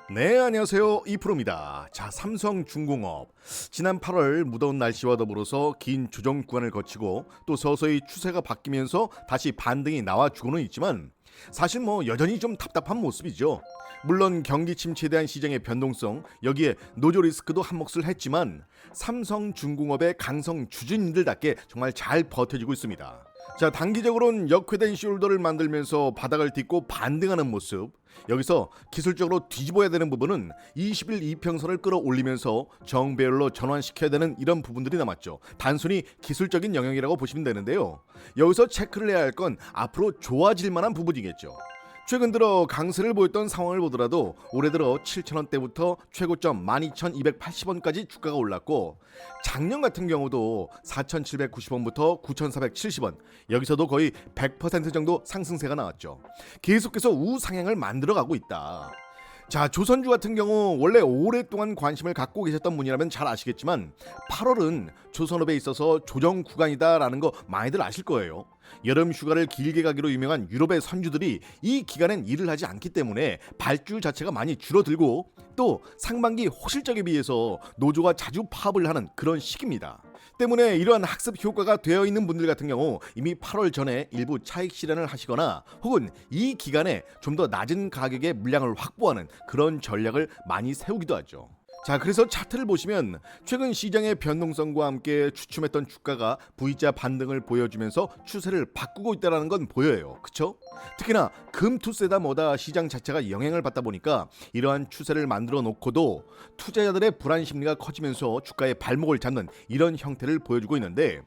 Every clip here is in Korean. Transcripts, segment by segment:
네, 안녕하세요. 이프로입니다. 자, 삼성중공업. 지난 8월 무더운 날씨와 더불어서 긴 조정 구간을 거치고 또 서서히 추세가 바뀌면서 다시 반등이 나와주고는 있지만 사실 여전히 좀 답답한 모습이죠. 물론 경기 침체에 대한 시장의 변동성, 여기에 노조 리스크도 한몫을 했지만 삼성중공업의 강성 주주님들답게 정말 잘 버텨주고 있습니다. 자, 단기적으로는 역회된 숄더를 만들면서 바닥을 딛고 반등하는 모습. 여기서 기술적으로 뒤집어야 되는 부분은 20일 이평선을 끌어올리면서 정배열로 전환시켜야 되는 이런 부분들이 남았죠. 단순히 기술적인 영역이라고 보시면 되는데요. 여기서 체크를 해야 할 건 앞으로 좋아질 만한 부분이겠죠. 최근 들어 강세를 보였던 상황을 보더라도 올해 들어 7,000원대부터 최고점 12,280원까지 주가가 올랐고, 작년 같은 경우도 4,790원부터 9,470원, 여기서도 거의 100% 정도 상승세가 나왔죠. 계속해서 우상향을 만들어가고 있다. 자, 조선주 같은 경우 원래 오랫동안 관심을 갖고 계셨던 분이라면 잘 아시겠지만 8월은 조선업에 있어서 조정 구간이다라는 거 많이들 아실 거예요. 여름 휴가를 길게 가기로 유명한 유럽의 선주들이 이 기간엔 일을 하지 않기 때문에 발주 자체가 많이 줄어들고, 또 상반기 호실적에 비해서 노조가 자주 파업을 하는 그런 시기입니다. 때문에 이러한 학습 효과가 되어 있는 분들 같은 경우 이미 8월 전에 일부 차익 실현을 하시거나 혹은 이 기간에 좀 더 낮은 가격의 물량을 확보하는 그런 전략을 많이 세우기도 하죠. 자, 그래서 차트를 보시면 최근 시장의 변동성과 함께 주춤했던 주가가 V자 반등을 보여주면서 추세를 바꾸고 있다는 건 보여요. 그쵸? 특히나 금투세다 뭐다 시장 자체가 영향을 받다 보니까 이러한 추세를 만들어 놓고도 투자자들의 불안 심리가 커지면서 주가의 발목을 잡는 이런 형태를 보여주고 있는데,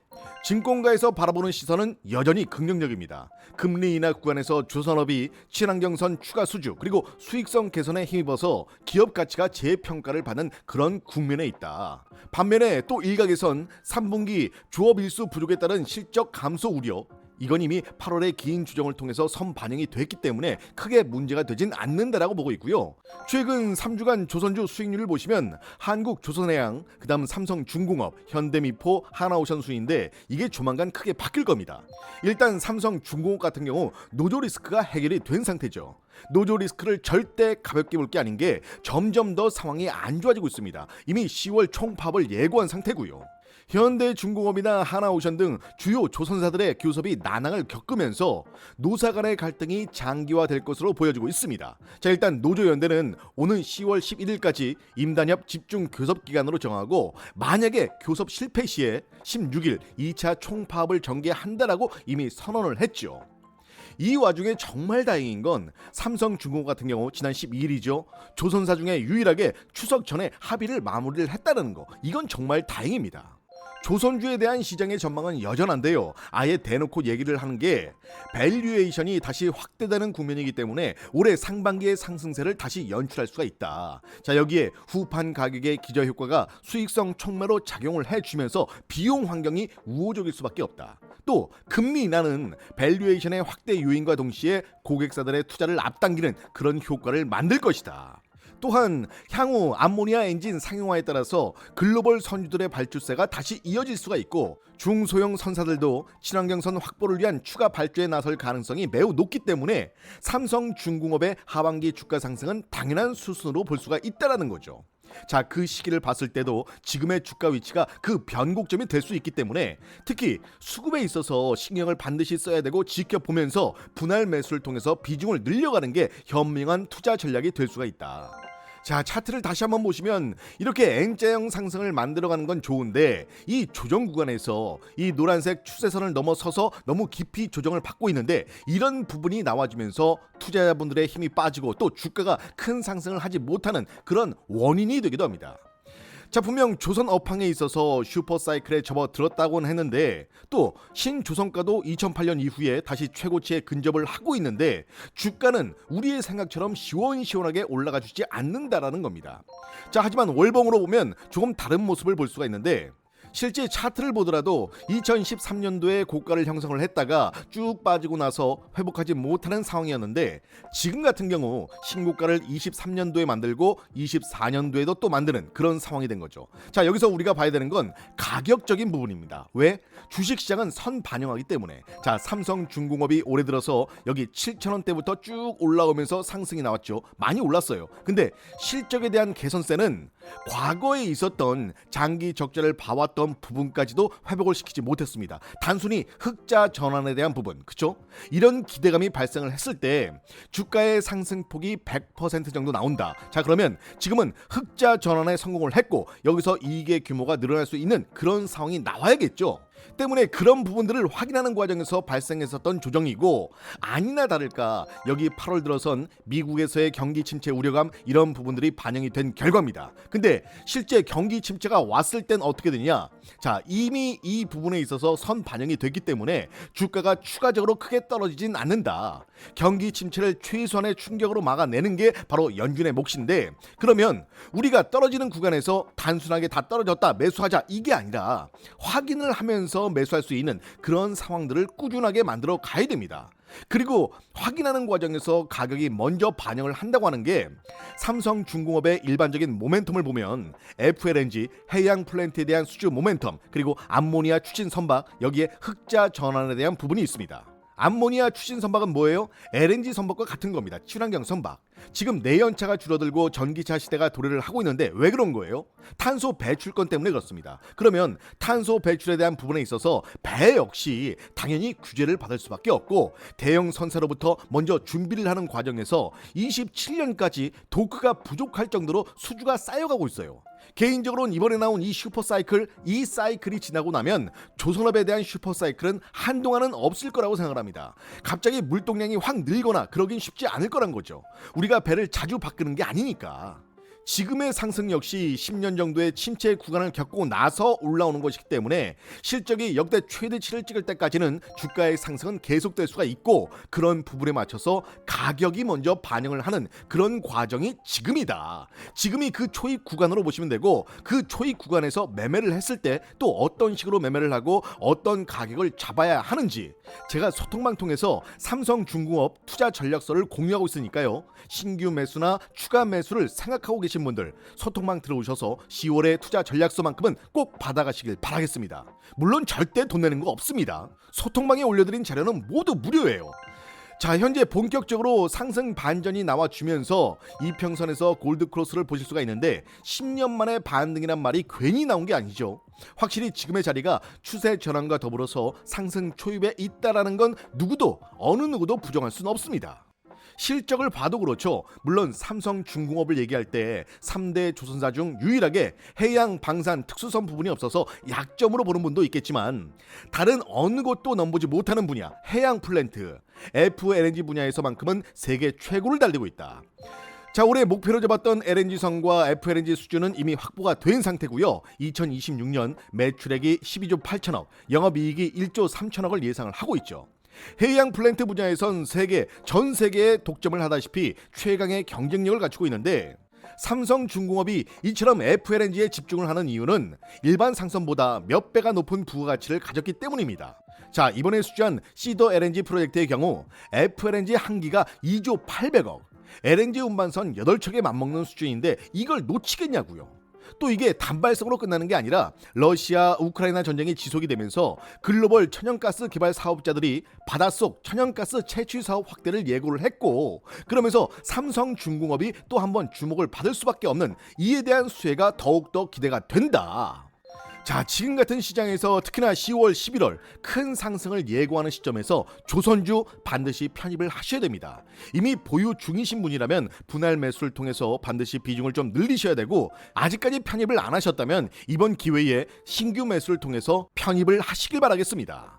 증권가에서 바라보는 시선은 여전히 긍정적입니다. 금리 인하 구간에서 조선업이 친환경선 추가 수주 그리고 수익성 개선에 힘입어서 기업 가치가 재평가를 받는 그런 국면에 있다. 반면에 또 일각에선 3분기 조업 일수 부족에 따른 실적 감소 우려, 이건 이미 8월의 긴 조정을 통해서 선반영이 됐기 때문에 크게 문제가 되진 않는다라고 보고 있고요. 최근 3주간 조선주 수익률을 보시면 한국조선해양, 그다음 삼성중공업, 현대미포, 하나오션수인데 이게 조만간 크게 바뀔 겁니다. 일단 삼성중공업 같은 경우 노조 리스크가 해결이 된 상태죠. 노조 리스크를 절대 가볍게 볼 게 아닌 게 점점 더 상황이 안 좋아지고 있습니다. 이미 10월 총파업을 예고한 상태고요. 현대중공업이나 하나오션 등 주요 조선사들의 교섭이 난항을 겪으면서 노사 간의 갈등이 장기화될 것으로 보여지고 있습니다. 자, 일단 노조연대는 오는 10월 11일까지 임단협 집중 교섭 기간으로 정하고, 만약에 교섭 실패 시에 16일 2차 총파업을 전개한다라고 이미 선언을 했죠. 이 와중에 정말 다행인 건 삼성중공업 같은 경우 지난 12일이죠. 조선사 중에 유일하게 추석 전에 합의를 마무리를 했다는 거, 이건 정말 다행입니다. 조선주에 대한 시장의 전망은 여전한데요. 아예 대놓고 얘기를 하는 게 밸류에이션이 다시 확대되는 국면이기 때문에 올해 상반기의 상승세를 다시 연출할 수가 있다. 자, 여기에 후판 가격의 기저효과가 수익성 촉매로 작용을 해주면서 비용 환경이 우호적일 수밖에 없다. 또 금리 인하는 밸류에이션의 확대 요인과 동시에 고객사들의 투자를 앞당기는 그런 효과를 만들 것이다. 또한 향후 암모니아 엔진 상용화에 따라서 글로벌 선주들의 발주세가 다시 이어질 수가 있고, 중소형 선사들도 친환경선 확보를 위한 추가 발주에 나설 가능성이 매우 높기 때문에 삼성중공업의 하반기 주가 상승은 당연한 수순으로 볼 수가 있다는 거죠. 자, 그 시기를 봤을 때도 지금의 주가 위치가 그 변곡점이 될 수 있기 때문에 특히 수급에 있어서 신경을 반드시 써야 되고, 지켜보면서 분할 매수를 통해서 비중을 늘려가는 게 현명한 투자 전략이 될 수가 있다. 자, 차트를 다시 한번 보시면 이렇게 N자형 상승을 만들어가는 건 좋은데, 이 조정 구간에서 이 노란색 추세선을 넘어서서 너무 깊이 조정을 받고 있는데, 이런 부분이 나와주면서 투자자분들의 힘이 빠지고 또 주가가 큰 상승을 하지 못하는 그런 원인이 되기도 합니다. 자, 분명 조선 업황에 있어서 슈퍼사이클에 접어들었다고는 했는데, 또 신조선가도 2008년 이후에 다시 최고치에 근접을 하고 있는데 주가는 우리의 생각처럼 시원시원하게 올라가 주지 않는다라는 겁니다. 자, 하지만 월봉으로 보면 조금 다른 모습을 볼 수가 있는데, 실제 차트를 보더라도 2013년도에 고가를 형성을 했다가 쭉 빠지고 나서 회복하지 못하는 상황이었는데, 지금 같은 경우 신고가를 23년도에 만들고 24년도에도 또 만드는 그런 상황이 된 거죠. 자, 여기서 우리가 봐야 되는 건 가격적인 부분입니다. 왜? 주식시장은 선 반영하기 때문에. 자, 삼성중공업이 올해 들어서 여기 7,000원대부터 쭉 올라오면서 상승이 나왔죠. 많이 올랐어요. 근데 실적에 대한 개선세는 과거에 있었던 장기 적자를 봐왔던 부분까지도 회복을 시키지 못했습니다. 단순히 흑자 전환에 대한 부분, 그쵸? 이런 기대감이 발생을 했을 때 주가의 상승폭이 100% 정도 나온다. 자, 그러면 지금은 흑자 전환에 성공을 했고 여기서 이익의 규모가 늘어날 수 있는 그런 상황이 나와야겠죠. 때문에 그런 부분들을 확인하는 과정에서 발생했었던 조정이고, 아니나 다를까 여기 8월 들어선 미국에서의 경기 침체 우려감, 이런 부분들이 반영이 된 결과입니다. 근데 실제 경기 침체가 왔을 땐 어떻게 되냐? 자, 이미 이 부분에 있어서 선 반영이 됐기 때문에 주가가 추가적으로 크게 떨어지진 않는다. 경기 침체를 최소한의 충격으로 막아내는 게 바로 연준의 몫인데, 그러면 우리가 떨어지는 구간에서 단순하게 다 떨어졌다 매수하자 이게 아니라 확인을 하면서 매수할 수 있는 그런 상황들을 꾸준하게 만들어 가야 됩니다. 그리고 확인하는 과정에서 가격이 먼저 반영을 한다고 하는 게, 삼성중공업의 일반적인 모멘텀을 보면 FLNG, 해양 플랜트에 대한 수주 모멘텀, 그리고 암모니아 추진 선박, 여기에 흑자 전환에 대한 부분이 있습니다. 암모니아 추진 선박은 뭐예요? LNG 선박과 같은 겁니다. 친환경 선박. 지금 내연차가 줄어들고 전기차 시대가 도래를 하고 있는데 왜 그런 거예요? 탄소 배출권 때문에 그렇습니다. 그러면 탄소 배출에 대한 부분에 있어서 배 역시 당연히 규제를 받을 수밖에 없고, 대형 선사로부터 먼저 준비를 하는 과정에서 27년까지 도크가 부족할 정도로 수주가 쌓여가고 있어요. 개인적으로는 이번에 나온 이 슈퍼사이클, 이 사이클이 지나고 나면 조선업에 대한 슈퍼사이클은 한동안은 없을 거라고 생각을 합니다. 갑자기 물동량이 확 늘거나 그러긴 쉽지 않을 거란 거죠. 우리가 배를 자주 바꾸는 게 아니니까. 지금의 상승 역시 10년 정도의 침체 구간을 겪고 나서 올라오는 것이기 때문에 실적이 역대 최대치를 찍을 때까지는 주가의 상승은 계속될 수가 있고, 그런 부분에 맞춰서 가격이 먼저 반영을 하는 그런 과정이 지금이다. 지금이 그 초입 구간으로 보시면 되고, 그 초입 구간에서 매매를 했을 때 또 어떤 식으로 매매를 하고 어떤 가격을 잡아야 하는지 제가 소통방 통해서 삼성중공업 투자 전략서를 공유하고 있으니까요. 신규 매수나 추가 매수를 생각하고 계신 분들 소통방 들어오셔서 10월의 투자 전략서만큼은 꼭 받아가시길 바라겠습니다. 물론 절대 돈 내는 거 없습니다. 소통방에 올려드린 자료는 모두 무료예요. 자, 현재 본격적으로 상승 반전이 나와주면서 이평선에서 골드크로스를 보실 수가 있는데, 10년 만에 반등이란 말이 괜히 나온 게 아니죠. 확실히 지금의 자리가 추세 전환과 더불어서 상승 초입에 있다라는 건 누구도, 어느 누구도 부정할 수는 없습니다. 실적을 봐도 그렇죠. 물론 삼성중공업을 얘기할 때 3대 조선사 중 유일하게 해양 방산 특수선 부분이 없어서 약점으로 보는 분도 있겠지만, 다른 어느 곳도 넘보지 못하는 분야 해양 플랜트, FLNG 분야에서만큼은 세계 최고를 달리고 있다. 자, 올해 목표로 잡았던 LNG선과 FLNG 수주는 이미 확보가 된 상태고요. 2026년 매출액이 12조 8천억, 영업이익이 1조 3천억을 예상을 하고 있죠. 해양 플랜트 분야에선 전 세계에 독점을 하다시피 최강의 경쟁력을 갖추고 있는데, 삼성중공업이 이처럼 FLNG에 집중을 하는 이유는 일반 상선보다 몇 배가 높은 부가가치를 가졌기 때문입니다. 자, 이번에 수주한 시더 LNG 프로젝트의 경우 FLNG 한 기가 2조 800억, LNG 운반선 8척에 맞먹는 수준인데 이걸 놓치겠냐고요. 또 이게 단발성으로 끝나는 게 아니라 러시아 우크라이나 전쟁이 지속이 되면서 글로벌 천연가스 개발 사업자들이 바닷속 천연가스 채취 사업 확대를 예고를 했고, 그러면서 삼성중공업이 또 한번 주목을 받을 수밖에 없는, 이에 대한 수혜가 더욱더 기대가 된다. 자, 지금 같은 시장에서 특히나 10월, 11월 큰 상승을 예고하는 시점에서 조선주 반드시 편입을 하셔야 됩니다. 이미 보유 중이신 분이라면 분할 매수를 통해서 반드시 비중을 좀 늘리셔야 되고, 아직까지 편입을 안 하셨다면 이번 기회에 신규 매수를 통해서 편입을 하시길 바라겠습니다.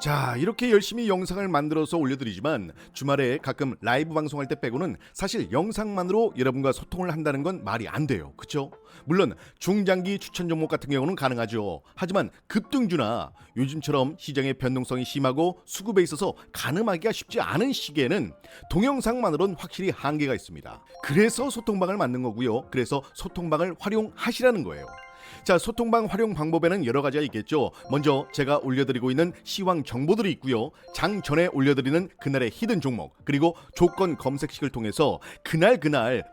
자, 이렇게 열심히 영상을 만들어서 올려드리지만 주말에 가끔 라이브 방송할 때 빼고는 사실 영상만으로 여러분과 소통을 한다는 건 말이 안 돼요. 그쵸? 물론 중장기 추천 종목 같은 경우는 가능하죠. 하지만 급등주나 요즘처럼 시장의 변동성이 심하고 수급에 있어서 가늠하기가 쉽지 않은 시기에는 동영상만으로는 확실히 한계가 있습니다. 그래서 소통방을 만든 거고요. 그래서 소통방을 활용하시라는 거예요. 자, 소통방 활용 방법에는 여러 가지가 있겠죠. 먼저 제가 올려드리고 있는 시황 정보들이 있고요. 장 전에 올려드리는 그날의 히든 종목, 그리고 조건 검색식을 통해서 그날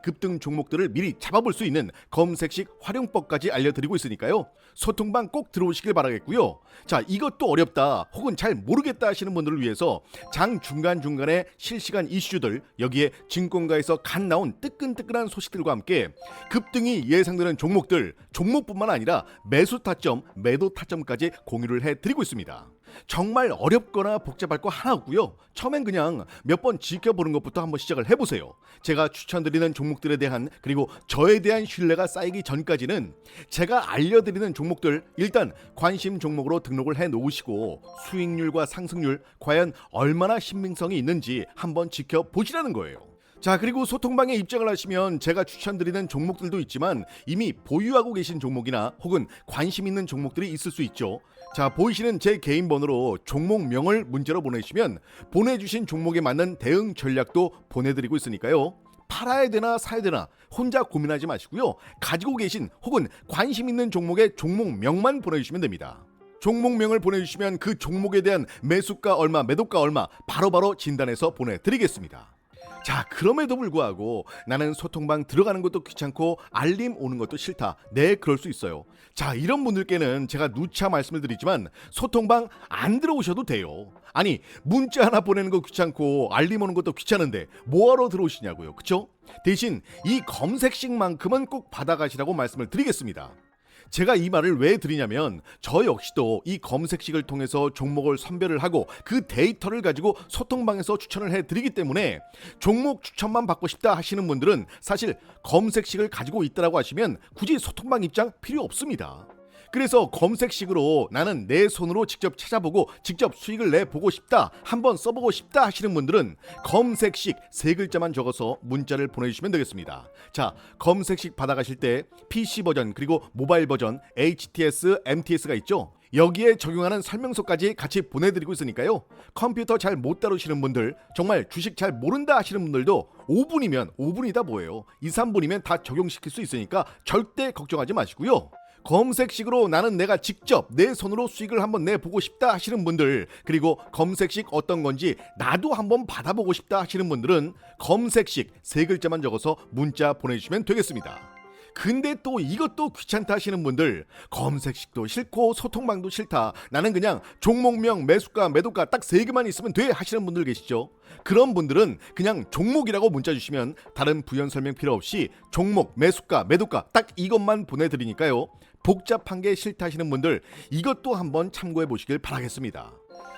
급등 종목들을 미리 잡아볼 수 있는 검색식 활용법까지 알려드리고 있으니까요. 소통방 꼭 들어오시길 바라겠고요. 자, 이것도 어렵다 혹은 잘 모르겠다 하시는 분들을 위해서 장 중간중간에 실시간 이슈들, 여기에 증권가에서 갓 나온 뜨끈뜨끈한 소식들과 함께 급등이 예상되는 종목들, 종목뿐만 아니라 매수 타점, 매도 타점까지 공유를 해드리고 있습니다. 정말 어렵거나 복잡할 거 하나 없고요. 처음엔 그냥 몇 번 지켜보는 것부터 한번 시작을 해보세요. 제가 추천드리는 종목들에 대한, 그리고 저에 대한 신뢰가 쌓이기 전까지는 제가 알려드리는 종목들 일단 관심 종목으로 등록을 해놓으시고 수익률과 상승률 과연 얼마나 신빙성이 있는지 한번 지켜보시라는 거예요. 자, 그리고 소통방에 입장을 하시면 제가 추천드리는 종목들도 있지만 이미 보유하고 계신 종목이나 혹은 관심 있는 종목들이 있을 수 있죠. 자, 보이시는 제 개인 번호로 종목명을 문자로 보내주시면 보내주신 종목에 맞는 대응 전략도 보내드리고 있으니까요. 팔아야 되나 사야 되나 혼자 고민하지 마시고요. 가지고 계신 혹은 관심 있는 종목의 종목명만 보내주시면 됩니다. 종목명을 보내주시면 그 종목에 대한 매수가 얼마, 매도가 얼마 바로바로 진단해서 보내드리겠습니다. 자, 그럼에도 불구하고 나는 소통방 들어가는 것도 귀찮고 알림 오는 것도 싫다. 네, 그럴 수 있어요. 자, 이런 분들께는 제가 누차 말씀을 드리지만 소통방 안 들어오셔도 돼요. 아니, 문자 하나 보내는 거 귀찮고 알림 오는 것도 귀찮은데 뭐하러 들어오시냐고요. 그쵸? 대신 이 검색식만큼은 꼭 받아가시라고 말씀을 드리겠습니다. 제가 이 말을 왜 드리냐면 저 역시도 이 검색식을 통해서 종목을 선별을 하고 그 데이터를 가지고 소통방에서 추천을 해드리기 때문에 종목 추천만 받고 싶다 하시는 분들은 사실 검색식을 가지고 있다라고 하시면 굳이 소통방 입장 필요 없습니다. 그래서 검색식으로 나는 내 손으로 직접 찾아보고 직접 수익을 내보고 싶다, 한번 써보고 싶다 하시는 분들은 검색식 3글자만 적어서 문자를 보내주시면 되겠습니다. 자, 검색식 받아가실 때 PC 버전 그리고 모바일 버전 HTS, MTS가 있죠. 여기에 적용하는 설명서까지 같이 보내드리고 있으니까요. 컴퓨터 잘 못 다루시는 분들, 정말 주식 잘 모른다 하시는 분들도 5분이다 뭐예요. 2, 3분이면 다 적용시킬 수 있으니까 절대 걱정하지 마시고요. 검색식으로 나는 내가 직접 내 손으로 수익을 한번 내보고 싶다 하시는 분들, 그리고 검색식 어떤 건지 나도 한번 받아보고 싶다 하시는 분들은 검색식 3글자만 적어서 문자 보내주시면 되겠습니다. 근데 또 이것도 귀찮다 하시는 분들, 검색식도 싫고 소통방도 싫다, 나는 그냥 종목명, 매수가, 매도가 딱 3개만 있으면 돼 하시는 분들 계시죠. 그런 분들은 그냥 종목이라고 문자 주시면 다른 부연 설명 필요 없이 종목, 매수가, 매도가 딱 이것만 보내드리니까요. 복잡한 게 싫다 하시는 분들 이것도 한번 참고해 보시길 바라겠습니다.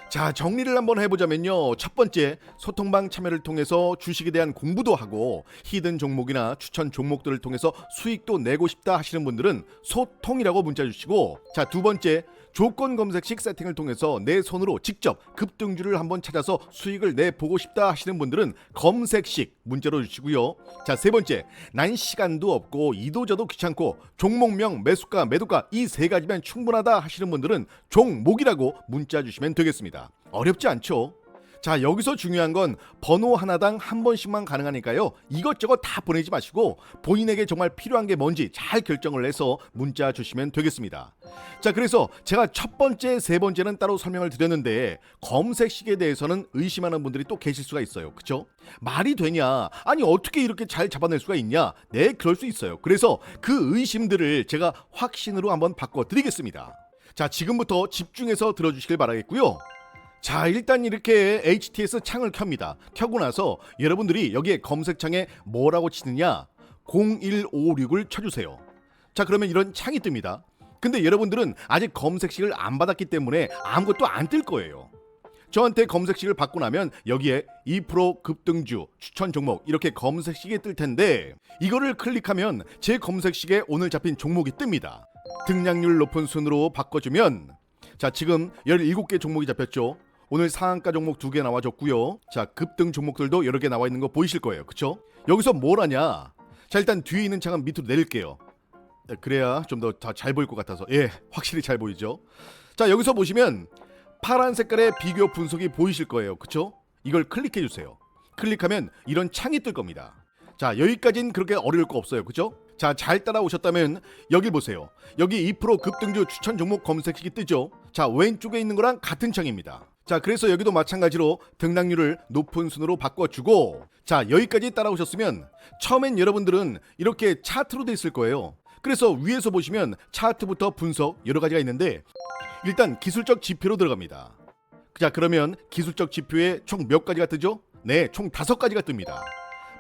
자, 정리를 한번 해보자면요. 첫 번째, 소통방 참여를 통해서 주식에 대한 공부도 하고 히든 종목이나 추천 종목들을 통해서 수익도 내고 싶다 하시는 분들은 소통이라고 문자 주시고, 자, 두 번째, 조건 검색식 세팅을 통해서 내 손으로 직접 급등주를 한번 찾아서 수익을 내보고 싶다 하시는 분들은 검색식 문자로 주시고요. 자, 세 번째, 난 시간도 없고 이도저도 귀찮고 종목명, 매수가, 매도가 이 3가지면 충분하다 하시는 분들은 종목이라고 문자 주시면 되겠습니다. 어렵지 않죠? 자, 여기서 중요한 건 번호 하나당 한 번씩만 가능하니까요. 이것저것 다 보내지 마시고 본인에게 정말 필요한 게 뭔지 잘 결정을 해서 문자 주시면 되겠습니다. 자, 그래서 제가 첫 번째, 세 번째는 따로 설명을 드렸는데 검색식에 대해서는 의심하는 분들이 또 계실 수가 있어요. 그쵸? 말이 되냐? 아니, 어떻게 이렇게 잘 잡아낼 수가 있냐? 네, 그럴 수 있어요. 그래서 그 의심들을 제가 확신으로 한번 바꿔드리겠습니다. 자, 지금부터 집중해서 들어주시길 바라겠고요. 자, 일단 이렇게 HTS 창을 켭니다. 켜고 나서 여러분들이 여기에 검색창에 뭐라고 치느냐, 0156을 쳐주세요. 자, 그러면 이런 창이 뜹니다. 근데 여러분들은 아직 검색식을 안 받았기 때문에 아무것도 안 뜰 거예요. 저한테 검색식을 받고 나면 여기에 2% 급등주, 추천 종목 이렇게 검색식이 뜰 텐데 이거를 클릭하면 제 검색식에 오늘 잡힌 종목이 뜹니다. 등락률 높은 순으로 바꿔주면, 자, 지금 17개 종목이 잡혔죠. 오늘 상한가 종목 2개 나와줬고요. 자, 급등 종목들도 여러 개 나와 있는 거 보이실 거예요. 그쵸? 여기서 뭘 하냐? 자, 일단 뒤에 있는 창은 밑으로 내릴게요. 그래야 좀 더 잘 보일 것 같아서. 예, 확실히 잘 보이죠? 자, 여기서 보시면 파란 색깔의 비교 분석이 보이실 거예요. 그쵸? 이걸 클릭해 주세요. 클릭하면 이런 창이 뜰 겁니다. 자, 여기까지는 그렇게 어려울 거 없어요. 그죠? 자, 잘 따라오셨다면 여기 보세요. 여기 2% 급등주 추천 종목 검색식이 뜨죠. 자, 왼쪽에 있는 거랑 같은 창입니다. 자, 그래서 여기도 마찬가지로 등락률을 높은 순으로 바꿔주고, 자, 여기까지 따라오셨으면 처음엔 여러분들은 이렇게 차트로 돼 있을 거예요. 그래서 위에서 보시면 차트부터 분석 여러 가지가 있는데 일단 기술적 지표로 들어갑니다. 자, 그러면 기술적 지표에 총 몇 가지가 뜨죠? 네, 총 5가지가 뜹니다.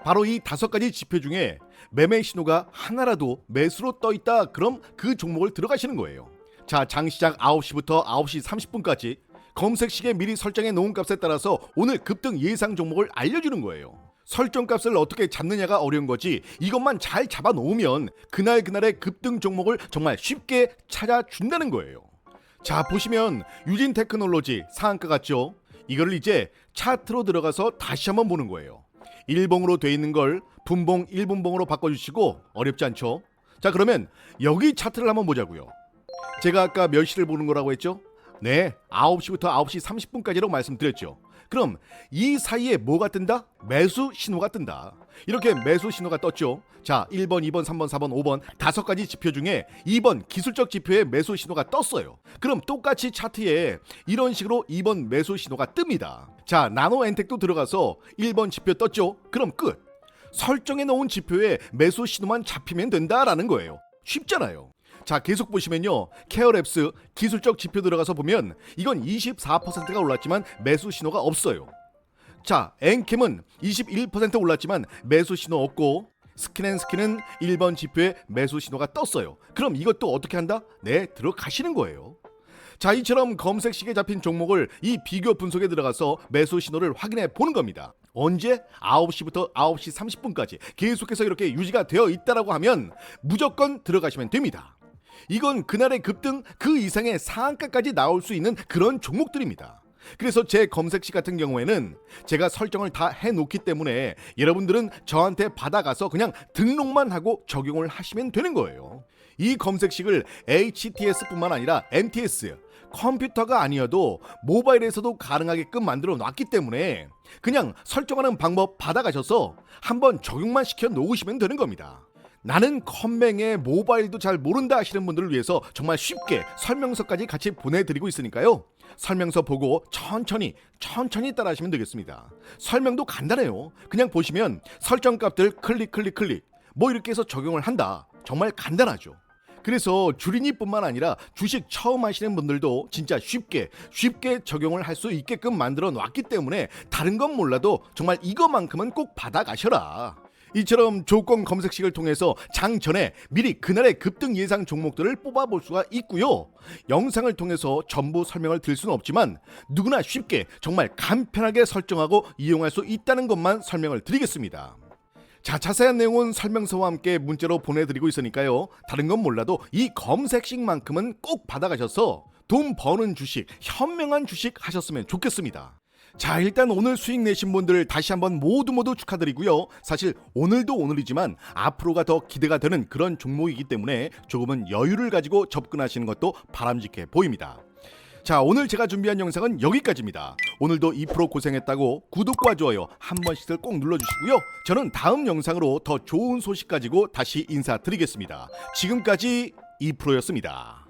바로 이 5가지 지표 중에 매매 신호가 하나라도 매수로 떠 있다, 그럼 그 종목을 들어가시는 거예요. 자, 장시작 9시부터 9시 30분까지 검색식에 미리 설정해 놓은 값에 따라서 오늘 급등 예상 종목을 알려주는 거예요. 설정값을 어떻게 잡느냐가 어려운 거지, 이것만 잘 잡아 놓으면 그날그날의 급등 종목을 정말 쉽게 찾아준다는 거예요. 자, 보시면 유진 테크놀로지 상한가 같죠? 이거를 이제 차트로 들어가서 다시 한번 보는 거예요. 일봉으로 돼 있는 걸 분봉 1분봉으로 바꿔주시고, 어렵지 않죠? 자, 그러면 여기 차트를 한번 보자고요. 제가 아까 몇 시를 보는 거라고 했죠? 네, 9시부터 9시 30분까지라고 말씀드렸죠. 그럼 이 사이에 뭐가 뜬다? 매수 신호가 뜬다. 이렇게 매수 신호가 떴죠. 자, 1번, 2번, 3번, 4번, 5번 5가지 지표 중에 2번 기술적 지표에 매수 신호가 떴어요. 그럼 똑같이 차트에 이런 식으로 2번 매수 신호가 뜹니다. 자, 나노엔텍도 들어가서 1번 지표 떴죠. 그럼 끝. 설정해 놓은 지표에 매수 신호만 잡히면 된다라는 거예요. 쉽잖아요. 자, 계속 보시면요, 케어랩스 기술적 지표 들어가서 보면 이건 24%가 올랐지만 매수 신호가 없어요. 자, 엔캠은 21% 올랐지만 매수 신호 없고, 스킨앤스킨은 1번 지표에 매수 신호가 떴어요. 그럼 이것도 어떻게 한다? 네, 들어가시는 거예요. 자, 이처럼 검색식에 잡힌 종목을 이 비교 분석에 들어가서 매수 신호를 확인해 보는 겁니다. 언제? 9시부터 9시 30분까지 계속해서 이렇게 유지가 되어 있다라고 하면 무조건 들어가시면 됩니다. 이건 그날의 급등 그 이상의 상한가까지 나올 수 있는 그런 종목들입니다. 그래서 제 검색식 같은 경우에는 제가 설정을 다 해놓기 때문에 여러분들은 저한테 받아가서 그냥 등록만 하고 적용을 하시면 되는 거예요. 이 검색식을 HTS뿐만 아니라 MTS, 컴퓨터가 아니어도 모바일에서도 가능하게끔 만들어 놨기 때문에 그냥 설정하는 방법 받아가셔서 한번 적용만 시켜 놓으시면 되는 겁니다. 나는 컴맹에 모바일도 잘 모른다 하시는 분들을 위해서 정말 쉽게 설명서까지 같이 보내드리고 있으니까요. 설명서 보고 천천히 따라 하시면 되겠습니다. 설명도 간단해요. 그냥 보시면 설정값들 클릭 뭐 이렇게 해서 적용을 한다. 정말 간단하죠. 그래서 주린이뿐만 아니라 주식 처음 하시는 분들도 진짜 쉽게 적용을 할 수 있게끔 만들어 놨기 때문에 다른 건 몰라도 정말 이거만큼은 꼭 받아가셔라. 이처럼 조건 검색식을 통해서 장 전에 미리 그날의 급등 예상 종목들을 뽑아볼 수가 있고요. 영상을 통해서 전부 설명을 드릴 수는 없지만 누구나 쉽게 정말 간편하게 설정하고 이용할 수 있다는 것만 설명을 드리겠습니다. 자, 자세한 내용은 설명서와 함께 문자로 보내드리고 있으니까요. 다른 건 몰라도 이 검색식만큼은 꼭 받아가셔서 돈 버는 주식, 현명한 주식 하셨으면 좋겠습니다. 자, 일단 오늘 수익 내신 분들 다시 한번 모두 축하드리고요. 사실 오늘도 오늘이지만 앞으로가 더 기대가 되는 그런 종목이기 때문에 조금은 여유를 가지고 접근하시는 것도 바람직해 보입니다. 자, 오늘 제가 준비한 영상은 여기까지입니다. 오늘도 2% 고생했다고 구독과 좋아요 한 번씩들 꼭 눌러주시고요. 저는 다음 영상으로 더 좋은 소식 가지고 다시 인사드리겠습니다. 지금까지 2%였습니다.